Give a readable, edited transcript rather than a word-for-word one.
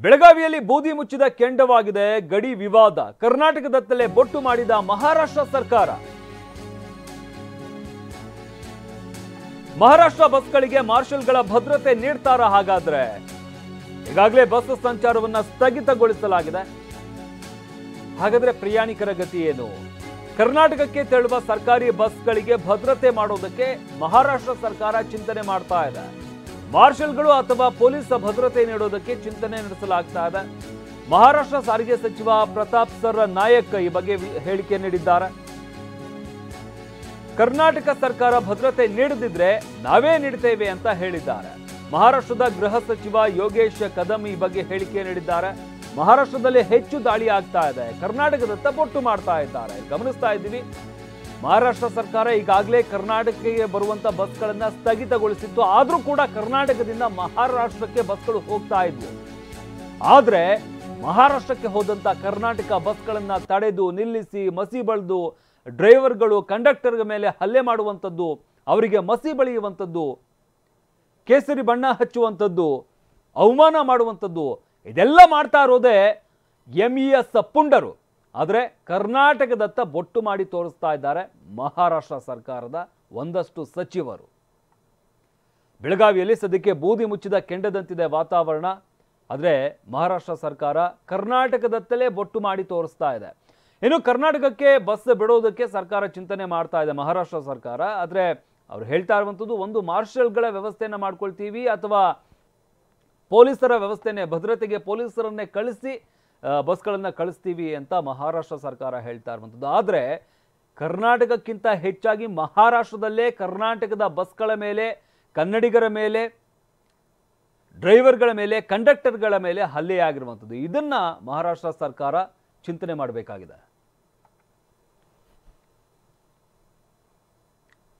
ಬೆಳಗಾವಿಯಲ್ಲಿ ಬೂದಿ ಮುಚ್ಚಿದ ಕೆಂಡವಾಗಿದೆ ಗಡಿ ವಿವಾದ. ಕರ್ನಾಟಕದತ್ತಲೇ ಬೊಟ್ಟು ಮಾಡಿದ ಮಹಾರಾಷ್ಟ್ರ ಸರ್ಕಾರ. ಮಹಾರಾಷ್ಟ್ರ ಬಸ್ಗಳಿಗೆ ಮಾರ್ಷಲ್ಗಳ ಭದ್ರತೆ ನೀಡ್ತಾರಾ? ಹಾಗಾದ್ರೆ ಈಗಾಗಲೇ ಬಸ್ ಸಂಚಾರವನ್ನ ಸ್ಥಗಿತಗೊಳಿಸಲಾಗಿದೆ. ಹಾಗಾದ್ರೆ ಪ್ರಯಾಣಿಕರ ಗತಿ ಏನು? ಕರ್ನಾಟಕಕ್ಕೆ ತೆರಳುವ ಸರ್ಕಾರಿ ಬಸ್ಗಳಿಗೆ ಭದ್ರತೆ ಮಾಡೋದಕ್ಕೆ ಮಹಾರಾಷ್ಟ್ರ ಸರ್ಕಾರ ಚಿಂತನೆ ಮಾಡ್ತಾ ಇದೆ. ಮಾರ್ಷಲ್ಗಳು ಅಥವಾ ಪೊಲೀಸ್ ಭದ್ರತೆ ನೀಡೋದಕ್ಕೆ ಚಿಂತನೆ ನಡೆಸಲಾಗ್ತಾ ಇದೆ. ಮಹಾರಾಷ್ಟ್ರ ಸಾರಿಗೆ ಸಚಿವ ಪ್ರತಾಪ್ ಸರ್ ನಾಯಕ್ ಈ ಬಗ್ಗೆ ಹೇಳಿಕೆ ನೀಡಿದ್ದಾರೆ. ಕರ್ನಾಟಕ ಸರ್ಕಾರ ಭದ್ರತೆ ನೀಡದಿದ್ರೆ ನಾವೇ ನೀಡ್ತೇವೆ ಅಂತ ಹೇಳಿದ್ದಾರೆ. ಮಹಾರಾಷ್ಟ್ರದ ಗೃಹ ಸಚಿವ ಯೋಗೇಶ್ ಕದಮ್ ಈ ಬಗ್ಗೆ ಹೇಳಿಕೆ ನೀಡಿದ್ದಾರೆ. ಮಹಾರಾಷ್ಟ್ರದಲ್ಲಿ ಹೆಚ್ಚು ದಾಳಿ ಆಗ್ತಾ ಇದೆ, ಕರ್ನಾಟಕದತ್ತ ಬೊಟ್ಟು ಮಾಡ್ತಾ ಇದ್ದಾರೆ. ಗಮನಿಸ್ತಾ ಇದ್ದೀವಿ, ಮಹಾರಾಷ್ಟ್ರ ಸರ್ಕಾರ ಈಗಾಗಲೇ ಕರ್ನಾಟಕಕ್ಕೆ ಬರುವಂತ ಬಸ್ಗಳನ್ನ ಸ್ಥಗಿತಗೊಳಿಸಿತ್ತು. ಆದ್ರೂ ಕೂಡ ಕರ್ನಾಟಕದಿಂದ ಮಹಾರಾಷ್ಟ್ರಕ್ಕೆ ಬಸ್ಗಳು ಹೋಗ್ತಾ ಇದ್ವು. ಆದ್ರೆ ಮಹಾರಾಷ್ಟ್ರಕ್ಕೆ ಹೋದಂತ ಕರ್ನಾಟಕ ಬಸ್ಗಳನ್ನ ತಡೆದು ನಿಲ್ಲಿಸಿ ಮಸಿ ಬಳಿದು ಡ್ರೈವರ್ಗಳು ಕಂಡಕ್ಟರ್ ಮೇಲೆ ಹಲ್ಲೆ ಮಾಡುವಂಥದ್ದು, ಅವರಿಗೆ ಮಸಿ ಬಳಿಯುವಂಥದ್ದು, ಕೇಸರಿ ಬಣ್ಣ ಹಚ್ಚುವಂಥದ್ದು, ಅವಮಾನ ಮಾಡುವಂಥದ್ದು, ಇದೆಲ್ಲ ಮಾಡ್ತಾ ಇರೋದೇ MES ಪುಂಡರು. ಆದರೆ ಕರ್ನಾಟಕದತ್ತ ಬೊಟ್ಟು ಮಾಡಿ ತೋರಿಸ್ತಾ ಇದ್ದಾರೆ ಮಹಾರಾಷ್ಟ್ರ ಸರ್ಕಾರದ ಒಂದಷ್ಟು ಸಚಿವರು. ಬೆಳಗಾವಿಯಲ್ಲಿ ಸದ್ಯಕ್ಕೆ ಬೂದಿ ಮುಚ್ಚಿದ ಕೆಂಡದಂತಿದೆ ವಾತಾವರಣ. ಆದರೆ ಮಹಾರಾಷ್ಟ್ರ ಸರ್ಕಾರ ಕರ್ನಾಟಕದತ್ತಲೇ ಬೊಟ್ಟು ಮಾಡಿ ತೋರಿಸ್ತಾ ಇದೆ. ಇನ್ನು ಕರ್ನಾಟಕಕ್ಕೆ ಬಸ್ ಬಿಡೋದಕ್ಕೆ ಸರ್ಕಾರ ಚಿಂತನೆ ಮಾಡ್ತಾ ಇದೆ ಮಹಾರಾಷ್ಟ್ರ ಸರ್ಕಾರ. ಆದರೆ ಅವ್ರು ಹೇಳ್ತಾ ಇರುವಂಥದ್ದು, ಒಂದು ಮಾರ್ಷಲ್ಗಳ ವ್ಯವಸ್ಥೆಯನ್ನು ಮಾಡ್ಕೊಳ್ತೀವಿ ಅಥವಾ ಪೊಲೀಸರ ವ್ಯವಸ್ಥೆನೇ, ಭದ್ರತೆಗೆ ಪೊಲೀಸರನ್ನೇ ಕಳಿಸಿ ಬಸ್ಗಳನ್ನು ಕಳಿಸ್ತೀವಿ ಅಂತ ಮಹಾರಾಷ್ಟ್ರ ಸರ್ಕಾರ ಹೇಳ್ತಾ ಇರುವಂಥದ್ದು. ಆದರೆ ಕರ್ನಾಟಕಕ್ಕಿಂತ ಹೆಚ್ಚಾಗಿ ಮಹಾರಾಷ್ಟ್ರದಲ್ಲೇ ಕರ್ನಾಟಕದ ಬಸ್ಗಳ ಮೇಲೆ, ಕನ್ನಡಿಗರ ಮೇಲೆ, ಡ್ರೈವರ್ಗಳ ಮೇಲೆ, ಕಂಡಕ್ಟರ್ಗಳ ಮೇಲೆ ಹಲ್ಲೆಯಾಗಿರುವಂಥದ್ದು. ಇದನ್ನ ಮಹಾರಾಷ್ಟ್ರ ಸರ್ಕಾರ ಚಿಂತನೆ ಮಾಡಬೇಕಾಗಿದೆ.